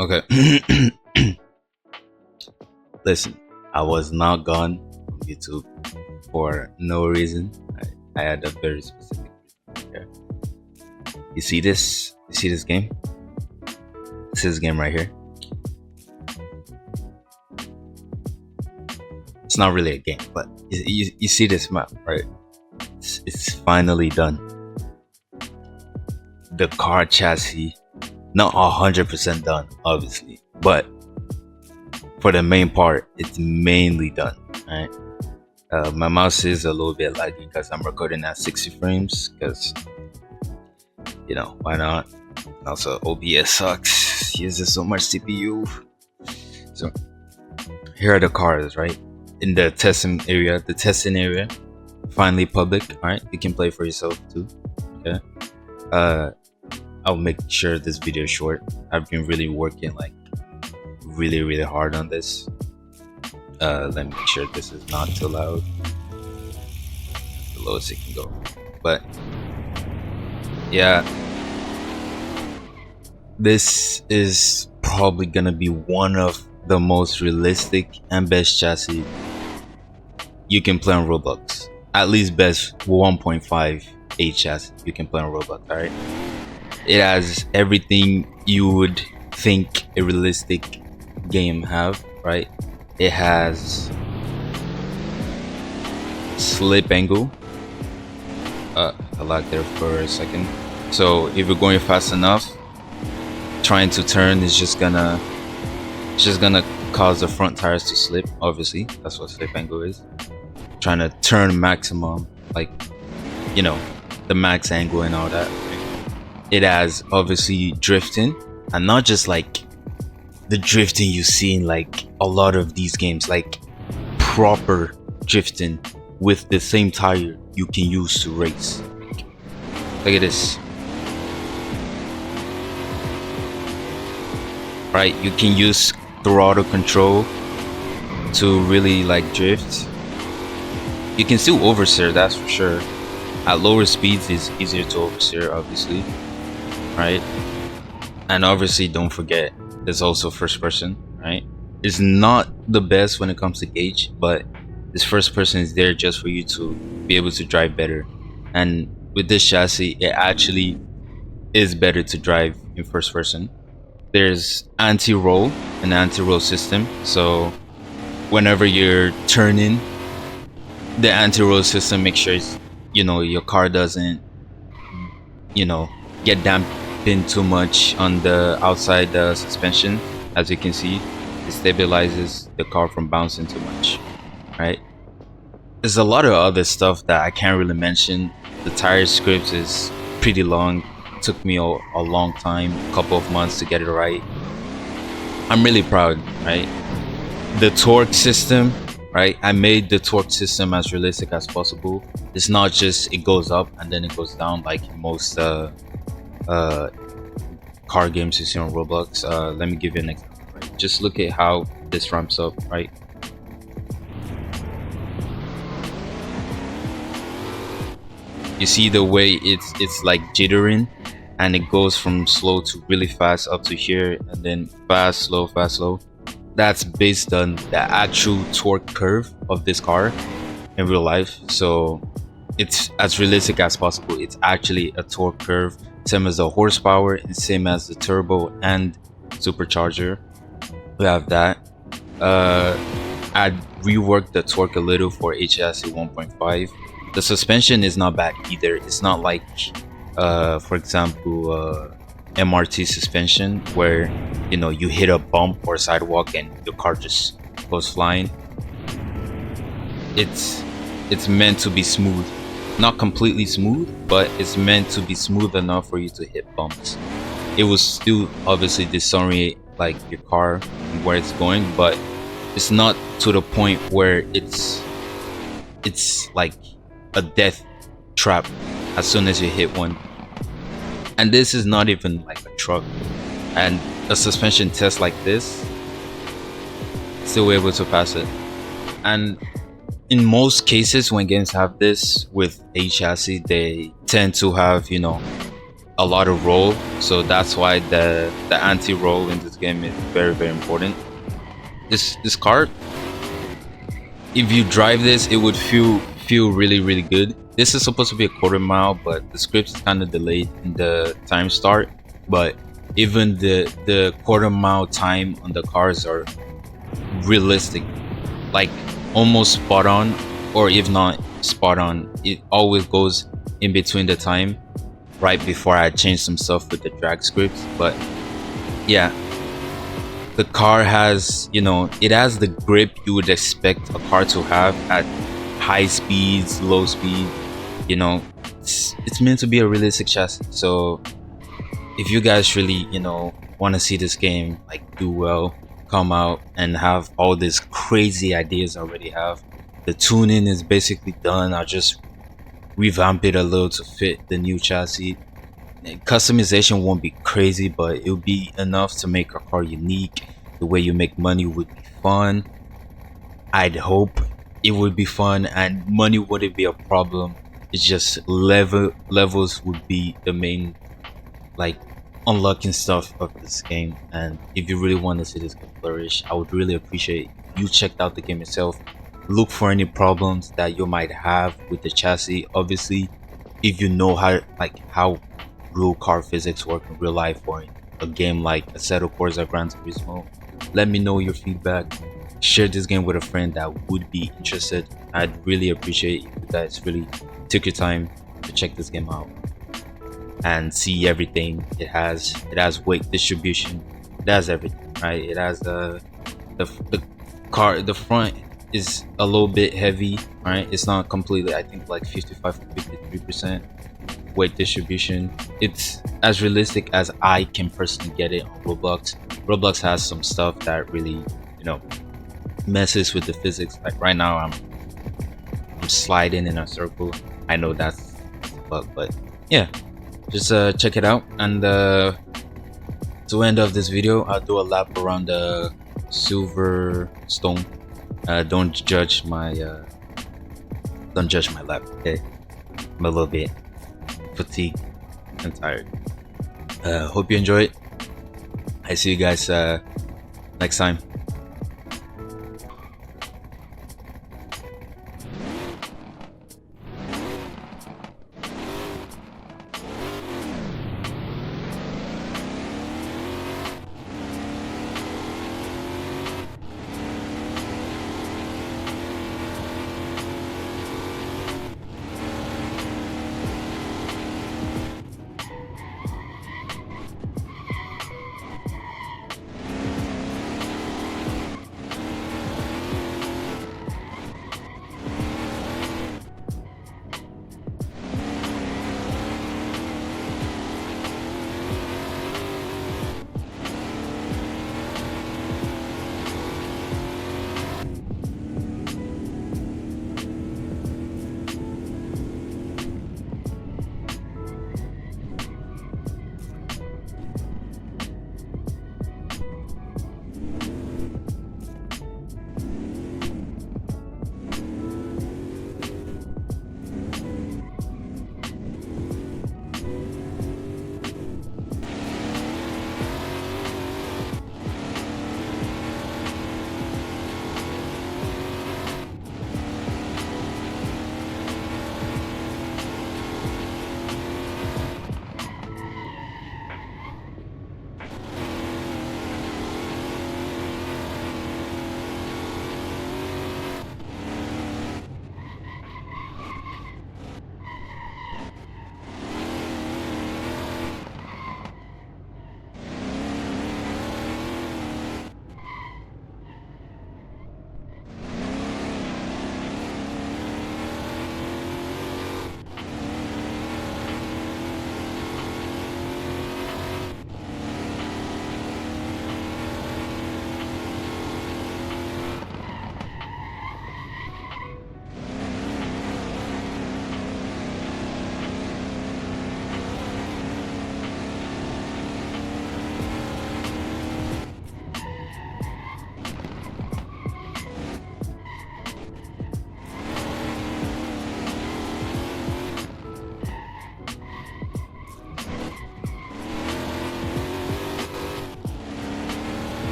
Okay. Listen, I was not gone from YouTube for no reason. I had a very specific reason. Okay. You see this? You see this game? This is game right here. It's not really a game, but you see this map, right? It's finally done. The car chassis, not 100% done, obviously, but for the main part, it's mainly done. Right? My mouse is a little bit laggy because I'm recording at 60 frames. Because why not? Also, OBS sucks. Uses so much CPU. So here are the cars, right? In the testing area, finally public. All right, you can play for yourself too. Okay. I'll make sure this video is short. I've been really working like really hard on this. Let me make sure this is not too loud. The lowest it can go. But yeah, this is probably gonna be one of the most realistic and best chassis you can play on Roblox. At least best 1.5 chassis you can play on Roblox. Alright. It has everything you would think a realistic game have, right? It has slip angle. I lagged there for a second. So if you're going fast enough, trying to turn is just gonna cause the front tires to slip. Obviously, that's what slip angle is. Trying to turn maximum, like the max angle and all that. It has obviously drifting, and not just like the drifting you see in like a lot of these games, like proper drifting with the same tire you can use to race. Look at this. Right, you can use throttle control to really like drift. You can still oversteer, that's for sure. At lower speeds it's easier to oversteer, obviously, right? And obviously don't forget there's also first person, right? It's not the best when it comes to gauge, but this first person is there just for you to be able to drive better. And with this chassis, it actually is better to drive in first person. There's anti-roll, an anti-roll system, so whenever you're turning, the anti-roll system makes sure your car doesn't get dampened too much on the outside suspension. As you can see, it stabilizes the car from bouncing too much, right? There's a lot of other stuff that I can't really mention. The tire script is pretty long. Took me a long time, a couple of months to get it right. I'm really proud, right? The torque system, right? I made the torque system as realistic as possible. It's not just it goes up and then it goes down like most car games you see on Roblox. Let me give you an example, right? Just look at how this ramps up, right? You see the way it's like jittering, and it goes from slow to really fast up to here, and then fast, slow, fast, slow. That's based on the actual torque curve of this car in real life. So it's as realistic as possible. It's actually a torque curve, same as the horsepower and same as the turbo and supercharger. We have that. I reworked the torque a little for HSC 1.5. The suspension is not bad either. It's not like for example MRT suspension where you hit a bump or sidewalk and your car just goes flying. It's meant to be smooth, not completely smooth, but it's meant to be smooth enough for you to hit bumps. It will still obviously disorient like your car and where it's going, but it's not to the point where it's like a death trap as soon as you hit one. And this is not even like a truck, and a suspension test like this, still able to pass it. And in most cases when games have this with a chassis, they tend to have a lot of roll, so that's why the anti-roll in this game is very very important. This car, if you drive this, it would feel really really good. This is supposed to be a quarter mile, but the script is kind of delayed in the time start. But even the quarter mile time on the cars are realistic, like almost spot on, or if not spot on, it always goes in between the time right before I change some stuff with the drag scripts. But yeah, the car has, you know, it has the grip you would expect a car to have at high speeds, low speed. You know, it's meant to be a realistic chassis. So if you guys really, you know, want to see this game like do well, come out and have all these crazy ideas I already have. The tuning is basically done. I just revamp it a little to fit the new chassis. Customization won't be crazy, but it'll be enough to make a car unique. The way you make money would be fun. I'd hope it would be fun, and money wouldn't be a problem. It's just levels would be the main, like, unlocking stuff of this game. And if you really want to see this game flourish, I would really appreciate you checked out the game yourself. Look for any problems that you might have with the chassis. Obviously, if you know how real car physics work in real life, or in a game like Assetto Corsa Gran Turismo, let me know your feedback. Share this game with a friend that would be interested. I'd really appreciate if you guys really took your time to check this game out and see everything it has. It has weight distribution, it has everything, right? It has the car, the front is a little bit heavy, right? It's not completely, I think like 55 to 53% weight distribution. It's as realistic as I can personally get it on Roblox. Roblox has some stuff that really, you know, messes with the physics. Like right now I'm sliding in a circle. I know that's a bug, but yeah, just check it out. And to end of this video, I'll do a lap around the silver stone. Don't judge my lap, okay? I'm a little bit fatigued and tired. Hope you enjoy it. I see you guys next time.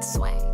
swing.